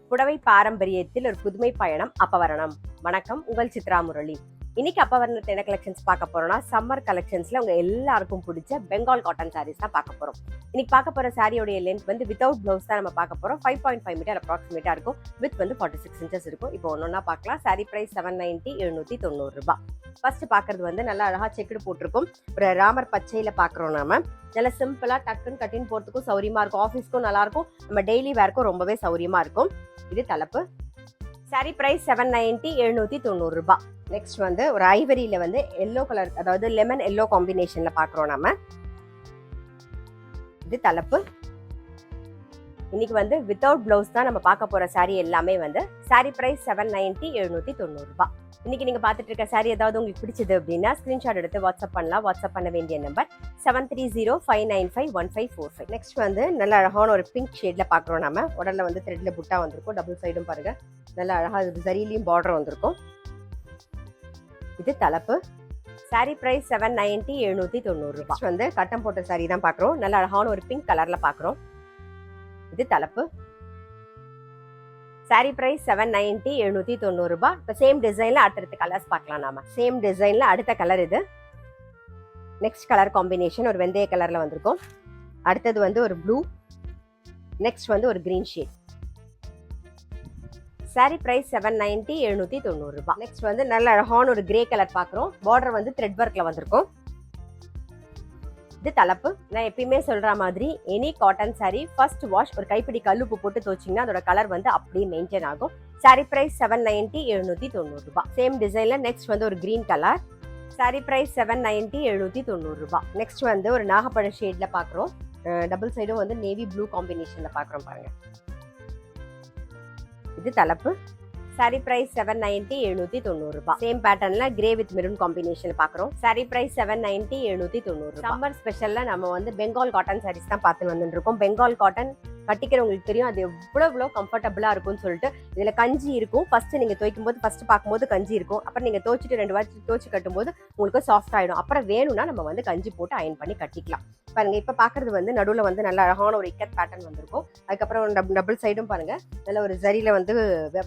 புடவை பாரம்பரியத்தில் ஒரு புதுமை பயணம் அப்பவரணம். வணக்கம், உங்கள் சித்ரா முரளி. இன்னைக்கு அப்பவரணத்தை என்ன கலெக்ஷன்ஸ் பார்க்க போறோம்னா, சம்மர் கலெக்ஷன்ஸ்ல உங்க எல்லாருக்கும் பிடிச்ச பெங்கால் காட்டன் சாரீஸ் தான் பார்க்க போறோம். இன்னைக்கு பார்க்க போற சாரியோடைய லென்த் வந்து வித்தவுட் பிளவுஸ் தான் நம்ம பார்க்க போறோம். 5.5 மீட்டர் அப்ராக்சிமேட்டா இருக்கும். வித் வந்து 46 இன்ச்சஸ் இருக்கும். இப்போ ஒன்னொன்னா பார்க்கலாம். சாரி பிரைஸ் 790, 790 ரூபாய். ஃபர்ஸ்ட் பாக்குறது வந்து நல்லா அழகா செக்குடு போட்டிருக்கும். ஒரு ராமர் பச்சையில பாக்குறோம் நாம. நல்லா சிம்பிளா டக்குன்னு கட்டின் போறதுக்கும் சௌரியமா இருக்கும். ஆஃபீஸ்க்கும் நல்லா இருக்கும். நம்ம டெய்லி வேர்க்கும் ரொம்பவே சௌரியமா இருக்கும். இது தலைப்பு. சாரி பிரைஸ் 790, 790 ரூபாய். நெக்ஸ்ட் வந்து ஒரு ஐவரியில வந்து எல்லோ கலர், அதாவது லெமன் எல்லோ காம்பினேஷன்ல பாக்குறோம் நாம. இது தலைப்பு. இன்னைக்கு வந்து வித்தவுட் பிளவுஸ் தான் நம்ம பார்க்க போற சாரி எல்லாமே வந்து. சாரி பிரைஸ் 790, 790 ரூபாய். இன்னைக்கு நீங்க பாத்துட்டு இருக்க சாரி ஏதாவது உங்களுக்கு பிடிச்சது அப்படின்னா ஸ்கிரீன்ஷாட் எடுத்து வாட்ஸ்அப் பண்ணலாம். வாட்ஸ்அப் பண்ண வேண்டிய நம்பர் 7305951545. நெக்ஸ்ட் வந்து நல்ல அழகான ஒரு பிங்க் ஷேட்ல பாக்குறோம் நாம. உடல்ல வந்து த்ரெட்ல புட்டா வந்திருக்கும். டபுள் சைடும் பாருங்க, நல்ல அழகா சரியிலையும் பார்டர் வந்திருக்கும். இது தலைப்பு. சாரி பிரைஸ் 790, 790 ரூபாய். வந்து கட்டம் போட்ட சாரி தான் பாக்குறோம். நல்ல அழகான ஒரு பிங்க் கலர்ல பாக்குறோம். இது தலைப்பு. சாரி பிரைஸ் 790, 790 ரூபாய். இப்போ சேம் டிசைன்ல அடுத்த கலர்ஸ் பார்க்கலாம் நாம. சேம் டிசைன்ல அடுத்த கலர் இது. நெக்ஸ்ட் கலர் காம்பினேஷன் ஒரு வெந்தய கலர்ல வந்திருக்கும். அடுத்தது வந்து ஒரு ப்ளூ. நெக்ஸ்ட் வந்து ஒரு கிரீன் ஷேட். சாரி பிரைஸ் 790, 790 ரூபாய். நெக்ஸ்ட் வந்து நல்ல அழகான ஒரு கிரே கலர் பாக்குறோம். பார்டர் வந்து த்ரெட் ஒர்க்ல வந்திருக்கும். இது தலைப்பு. நான் எப்பயுமே சொல்ற மாதிரி any cotton sorry first wash ஒரு கைப்பிடி கல்லுப்பு போட்டு துவச்சிங்கன்னா அதோட கலர் வந்து அப்படியே மெயின்டைன் ஆகும். சாரி பிரைஸ் 790, 790 ரூபாய். சேம் டிசைன்ல நெக்ஸ்ட் வந்து ஒரு கிரீன் கலர். சாரி பிரைஸ் 790, 790 ரூபாய். நெக்ஸ்ட் வந்து ஒரு நாகப்பழ ஷேட்ல பாக்குறோம். டபுள் சைடும் வந்து நேவி ப்ளூ காம்பினேஷன்ல பாக்குறோம் பாருங்க. இது தலைப்பு. சாரி பிரைஸ் 790, 790 ரூபாய். சேம் பேட்டர்ன்ல கிரே வித் மெரூன் காம்பினேஷன் பாக்குறோம். சாரி பிரைஸ் 790, 790 ரூபாய். சம்மர் ஸ்பெஷல்ல நம்ம வந்து பெங்கால் காட்டன் சாரீஸ் தான் பார்த்து வந்துட்டு இருக்கோம். பெங்கால் காட்டன் கட்டிக்கிறவங்களுக்கு தெரியும் அது எவ்வளவு கம்ஃபர்டபுளா இருக்கும்னு சொல்லிட்டு. இதுல கஞ்சி இருக்கும். ஃபர்ஸ்ட் நீங்க துவைக்கும் போது ஃபர்ஸ்ட் பார்க்கும்போது கஞ்சி இருக்கும். அப்புறம் நீங்க துவைச்சிட்டு 2 வாட்டி துவைச்சு கட்டும் போது உங்களுக்கு சாஃப்ட் ஆயிடும். அப்புறம் வேணும்னா நம்ம வந்து கஞ்சி போட்டு அயன் பண்ணி கட்டிக்கலாம். பாருங்க, இப்ப பாக்குறது வந்து நடுவுல வந்து நல்ல அழகான ஒரு இக்கட் பேட்டர்ன் வந்திருக்கும். அதுக்கப்புறம் டபுள் சைடும் பாருங்க, நல்ல ஒரு ஜரியில வந்து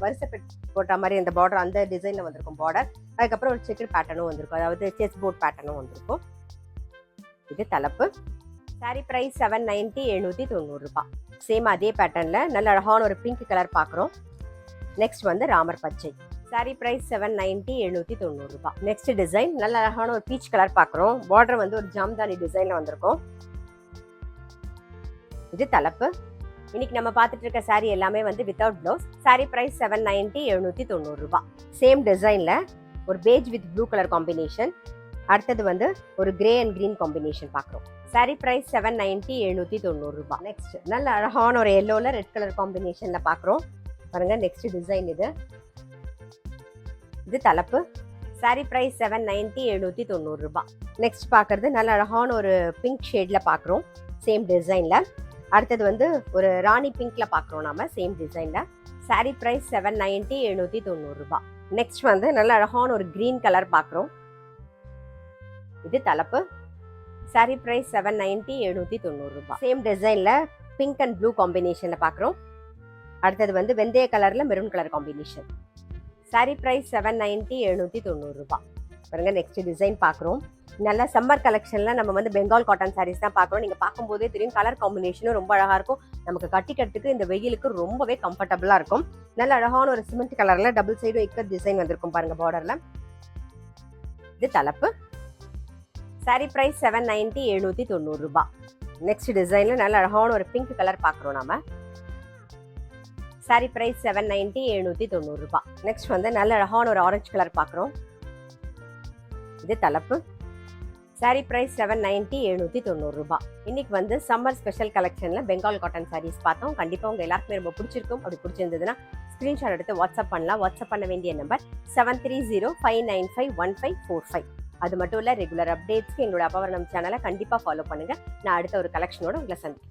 வரிசை போட்ட மாதிரி அந்த பார்டர் அந்த டிசைன்ல வந்திருக்கும் பார்டர். அதுக்கப்புறம் ஒரு செக்கர் பேட்டர்னும் வந்திருக்கும், அதாவது செஸ் போர்ட் பேட்டர்னும் வந்திருக்கும். இது தலைப்பு. சாரி பிரைஸ் 790, 790 ரூபாய். சேம் அதே பேட்டர்ன்ல நல்ல அழகான ஒரு பிங்க் கலர் பாக்குறோம். நெக்ஸ்ட் வந்து ராமர் பச்சை. சாரி பிரைஸ் 790, 790 ரூபாய். நெக்ஸ்ட் டிசைன் நல்ல அழகான ஒரு பீச் கலர் பாக்குறோம். பார்டர் வந்து ஒரு ஜாம்தானி டிசைன்ல வந்திருக்கும். இது தலைப்பு. இன்னைக்கு நம்ம பார்த்துட்டு இருக்க சாரி எல்லாமே வந்து வித்தவுட் பிளவுஸ். சாரி பிரைஸ் 790, 790 ரூபாய். சேம் டிசைன்ல ஒரு page with blue colour combination. அடுத்தது வந்து ஒரு கிரே அண்ட் கிரீன் காம்பினேஷன் பாக்குறோம். சாரி பிரைஸ் 790, 790 ரூபாய். நெக்ஸ்ட் நல்ல அழகான ஒரு எல்லோல ரெட் கலர் காம்பினேஷன்ல பாக்குறோம் பாருங்க. நெக்ஸ்ட் டிசைன் இது. இது தலைப்பு. சாரி பிரைஸ் 790, 790 ரூபாய். நெக்ஸ்ட் பாக்குறது நல்ல அழகான ஒரு பிங்க் ஷேட்ல பாக்குறோம். சேம் டிசைன்ல. அடுத்தது வந்து ஒரு ராணி பிங்க்ல பாக்குறோம் நாம. சேம் டிசைன்ல. சாரி பிரைஸ் 790, 790 ரூபாய். நெக்ஸ்ட் வந்து நல்ல அழகான ஒரு கிரீன் கலர் பாக்குறோம். இது தலைப்பு. சாரி பிரைஸ் 790, 790 ரூபாய். சேம் டிசைன்ல பிங்க் அண்ட் ப்ளூ காம்பினேஷன்ல பாக்குறோம். அடுத்தது வந்து வெந்தய கலர்ல maroon colour combination. Sari price 790, 790 ரூபாய். பாருங்க, நெக்ஸ்ட் டிசைன் பாக்குறோம். நல்ல சம்மர் கலெக்ஷன்ல நம்ம வந்து பெங்கால் காட்டன் சாரீஸ் தான் பாக்குறோம். நீங்க பார்க்கும்போதே தெரியும், கலர் காம்பினேஷனும் ரொம்ப அழகா இருக்கும். நமக்கு கட்டிக்கிறதுக்கு இந்த வெயிலுக்கு ரொம்பவே கம்ஃபர்டபுளா இருக்கும். நல்ல அழகான ஒரு சிமெண்ட் கலர்ல டபுள் சைடும் இக்கட் டிசைன் வந்திருக்கும் பாருங்க பார்டர்ல. இது தலைப்பு. சாரி பிரைஸ் 790, 790 ரூபாய். நெக்ஸ்ட் டிசைன்ல நல்ல அழகான ஒரு பிங்க் கலர் பாக்குறோம் நாம. சாரி பிரைஸ் 790, 790 ரூபாய். நெக்ஸ்ட் வந்து நல்ல அழகான ஒரு ஆரஞ்சு கலர் பாக்குறோம். இது தலைப்பு. சாரி பிரைஸ் 790, 790 ரூபாய். இன்னைக்கு வந்து சம்மர் ஸ்பெஷல் கலெக்ஷன்ல பெங்கால் காட்டன் சாரீஸ் பார்த்தோம். கண்டிப்பா உங்க எல்லாருக்குமே ரொம்ப பிடிச்சிருக்கும். அப்படி பிடிச்சிருந்ததுன்னா ஸ்கிரீன்ஷாட் எடுத்து வாட்ஸ்அப் பண்ணலாம். வாட்ஸ்அப் பண்ண வேண்டிய நம்பர் 7305951545. அது மட்டும் இல்ல, ரெகுலர் அப்டேட்ஸ்க்கு எங்களோட அப்பவரணம் சேனலை கண்டிப்பா ஃபாலோ பண்ணுங்க. நான் அடுத்த ஒரு கலெக்ஷனோட உங்களை சந்திக்கிறேன்.